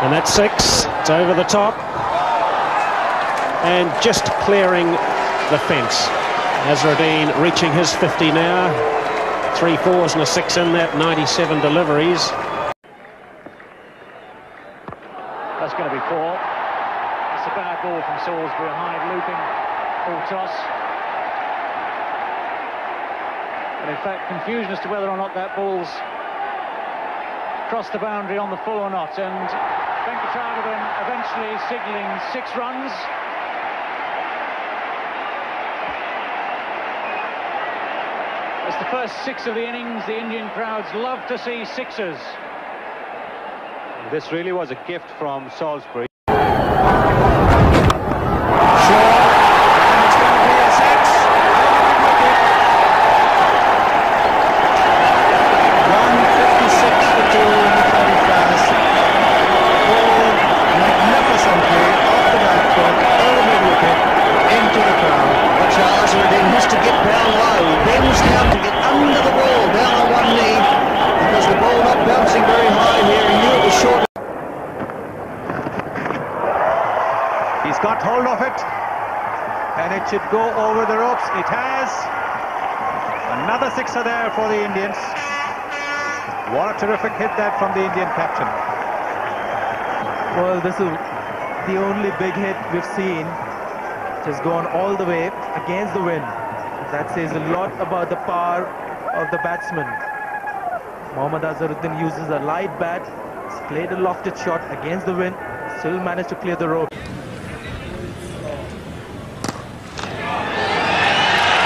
And that's 6. It's over the top. And just clearing the fence. Azharuddin reaching his 50 now. 3 4s and a 6 in that, 97 deliveries. That's going to be 4. It's a bad ball from Salisbury, a high looping full toss. And in fact, confusion as to whether or not that ball's crossed the boundary on the full or not. And Azharuddin eventually signalling 6 runs. It's the first 6 of the innings. The Indian crowds love to see 6s. This really was a gift from Salisbury. He's got hold of it, and it should go over the ropes. It has. Another 6er there for the Indians. What a terrific hit that from the Indian captain. Well, this is the only big hit we've seen. It has gone all the way against the wind. That says a lot about the power of the batsman. Mohammad Azharuddin uses a light bat. He's played a lofted shot against the wind. Still managed to clear the rope.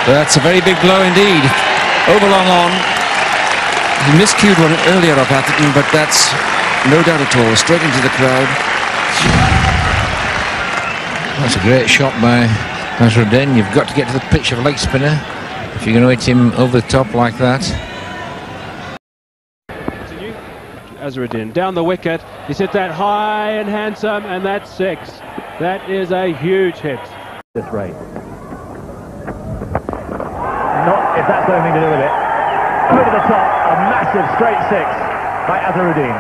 That's a very big blow indeed. Over long on. He miscued one earlier off Atherton, but that's no doubt at all. Straight into the crowd. That's a great shot by Azharuddin. You've got to get to the pitch of leg spinner if you're going to hit him over the top like that. Azharuddin down the wicket. He's hit that high and handsome, and that's 6. That is a huge hit. That's right. Not if that's anything to do with it. Over the top, a massive straight 6 by Azharuddin.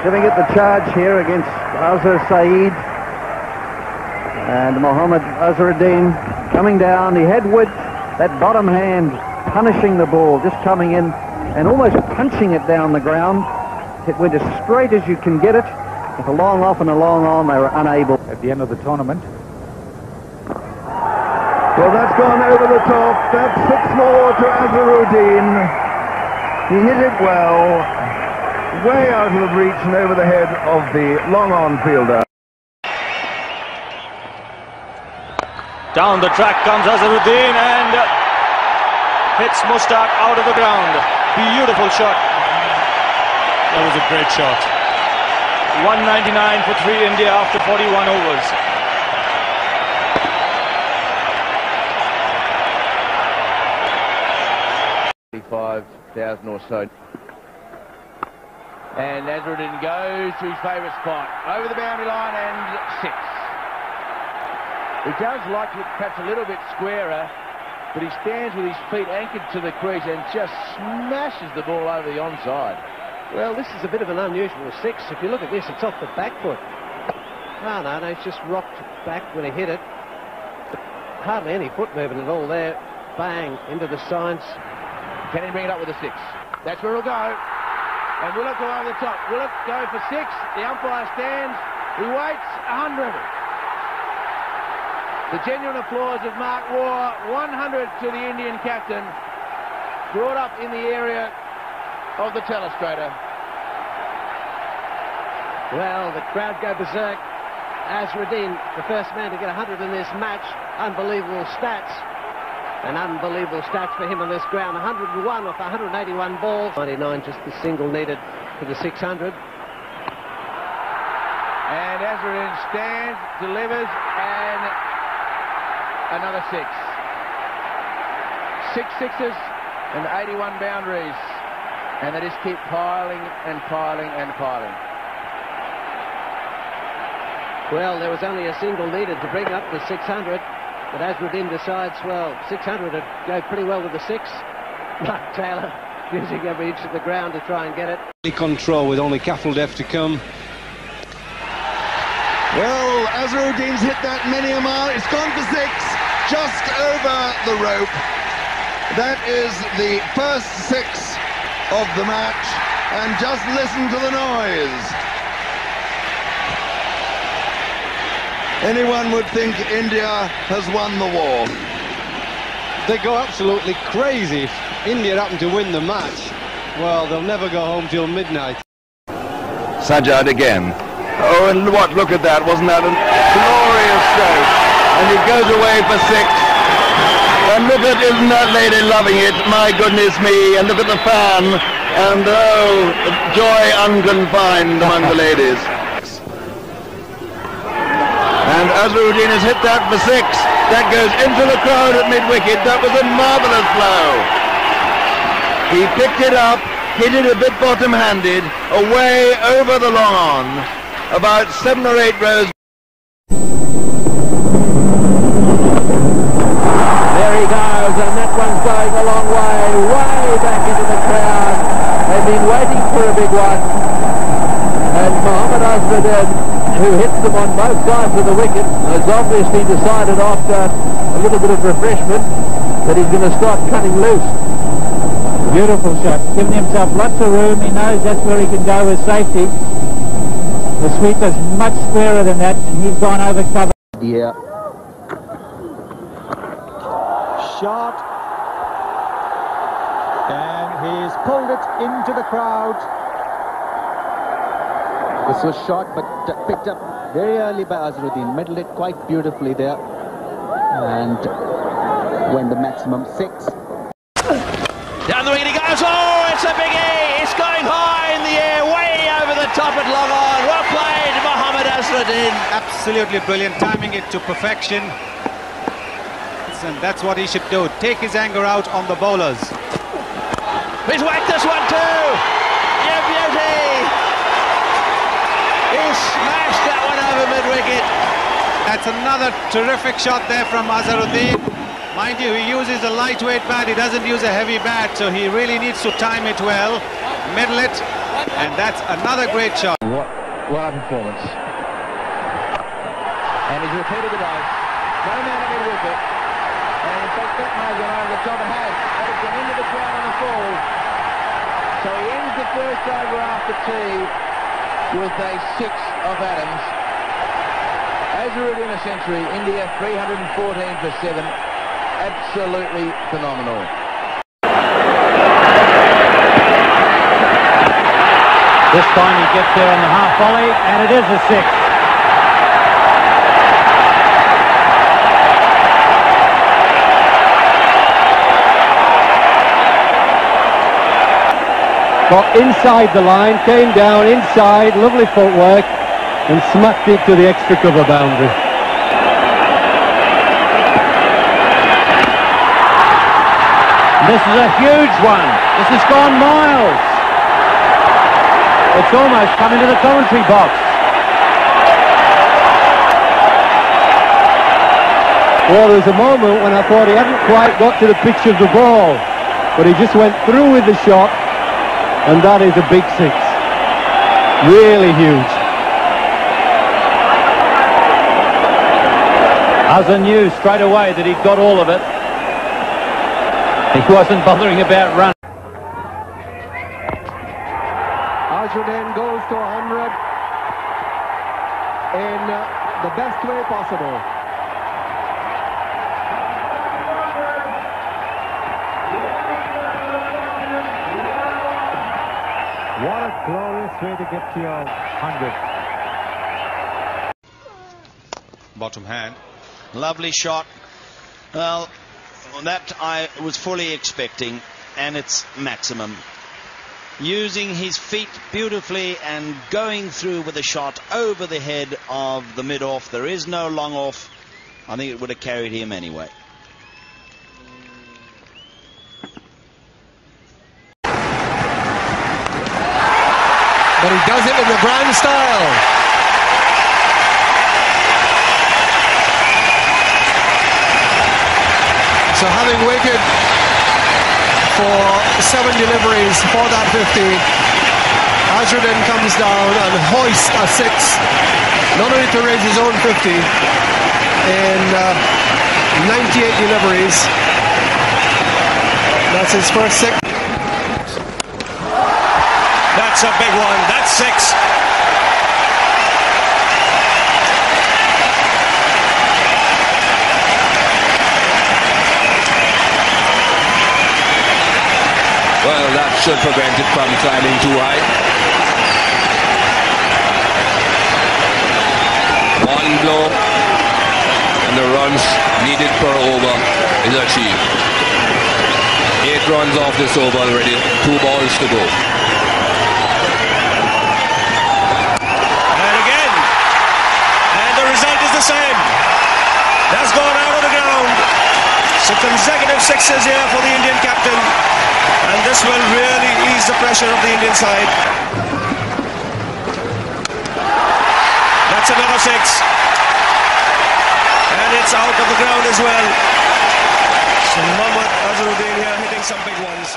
Giving it the charge here against Azhar Saeed. And Mohammad Azharuddin coming down. He had width, that bottom hand punishing the ball, just coming in and almost punching it down the ground. It went as straight as you can get it. With a long off and a long on, they were unable. At the end of the tournament. Well, that's gone over the top. That's 6 more to Azharuddin. He hit it well, way out of reach and over the head of the long-on fielder. Down the track comes Azharuddin and hits Mushtaq out of the ground. Beautiful shot. That was a great shot. 199 for 3 India after 41 overs. 5,000 or so. And Azharuddin goes to his favourite spot. Over the boundary line and 6. He does like it perhaps a little bit squarer, but he stands with his feet anchored to the crease and just smashes the ball over the onside. Well, this is a bit of an unusual 6. If you look at this, it's off the back foot. No, it's just rocked back when he hit it. Hardly any foot movement at all there. Bang, into the signs. Can he bring it up with a 6? That's where it'll go. And will it go over the top? Will it go for 6? The umpire stands. He waits. 100. The genuine applause of Mark Waugh. 100 to the Indian captain. Brought up in the area of the telestrator. Well, the crowd go berserk. Azharuddin, the first man to get 100 in this match. Unbelievable stats. And unbelievable stats for him on this ground. 101 off 181 balls. 99 just the single needed for the 600. And Azharuddin stands, delivers, and another 6. 6 sixes and 81 boundaries. And they just keep piling and piling and piling. Well, there was only a single needed to bring up the 600. But Azharuddin decides, well, 600 would go pretty well with the 6. But Taylor using every inch of the ground to try and get it. Control with only Kaffel left to come. Well, Azharuddin's hit that many a mile. It's gone for 6, just over the rope. That is the first 6 of the match, and just listen to the noise. Anyone would think India has won the war. They go absolutely crazy. If India happen to win the match, well, they'll never go home till midnight. Sajjad again. Oh, and what? Look at that. Wasn't that a glorious stroke? And he goes away for 6. And look at, isn't that lady loving it? My goodness me. And look at the fan. And oh, joy unconfined among the ladies. And Azharuddin has hit that for 6. That goes into the crowd at mid-wicket. That was a marvellous blow. He picked it up, hit it a bit bottom-handed, away over the long on, about 7 or 8 rows. There he goes, and that one's going a long way back into the crowd. They've been waiting for a big one. And Mohammad Azharuddin, who hits them on both sides of the wicket, has obviously decided after a little bit of refreshment that he's going to start cutting loose. Beautiful shot, giving himself lots of room. He knows that's where he can go with safety. The sweeper's much squarer than that, and he's gone over cover. Yeah. Shot. And he's pulled it into the crowd. This was shot but picked up very early by Azharuddin, middled it quite beautifully there, and went the maximum 6. Down the wicket he goes, oh, it's a biggie, it's going high in the air, way over the top at long on. Well played, Mohammad Azharuddin. Absolutely brilliant, timing it to perfection. And that's what he should do, take his anger out on the bowlers. He's whacked this one too, you beauty. He smashed that one over mid-wicket. That's another terrific shot there from Azharuddin. Mind you, he uses a lightweight bat, he doesn't use a heavy bat, so he really needs to time it well, middle it, and that's another great shot. What a performance. And he's repeated the dose. No man at mid-wicket. And in fact, that may have gone over the top and has. That has gone into the crowd on the fall. So he ends the first over after tea with a 6 of Adams. Azharuddin a century, India 314 for 7. Absolutely phenomenal. This time he gets there on the half volley, and it is a 6. Got inside the line, came down inside, lovely footwork, and smacked it to the extra cover boundary. This is a huge one. This has gone miles. It's almost come into the commentary box. Well, there was a moment when I thought he hadn't quite got to the pitch of the ball, but he just went through with the shot, and that is a big 6. Really huge. Azhar knew straight away that he'd got all of it. He wasn't bothering about running. Azharuddin goes to 100 in the best way possible. What a glorious way to get to your 100. Bottom hand. Lovely shot. Well, that I was fully expecting, and it's maximum. Using his feet beautifully and going through with a shot over the head of the mid-off. There is no long off. I think it would have carried him anyway. But he does it in the grand style. So having waited for 7 deliveries for that 50. Azharuddin comes down and hoists a 6, not only to raise his own 50 in 98 deliveries. That's his first 6. That's a big one. That's 6. Well, that should prevent it from climbing too high. One blow and the runs needed per over is achieved. 8 runs off this over already, 2 balls to go. And again, and the result is the same. That's gone out of the ground. So consecutive 6s here for the Indian captain. And this will really ease the pressure of the Indian side. That's another 6. And it's out of the ground as well. So Mohammad Azharuddin here hitting some big ones.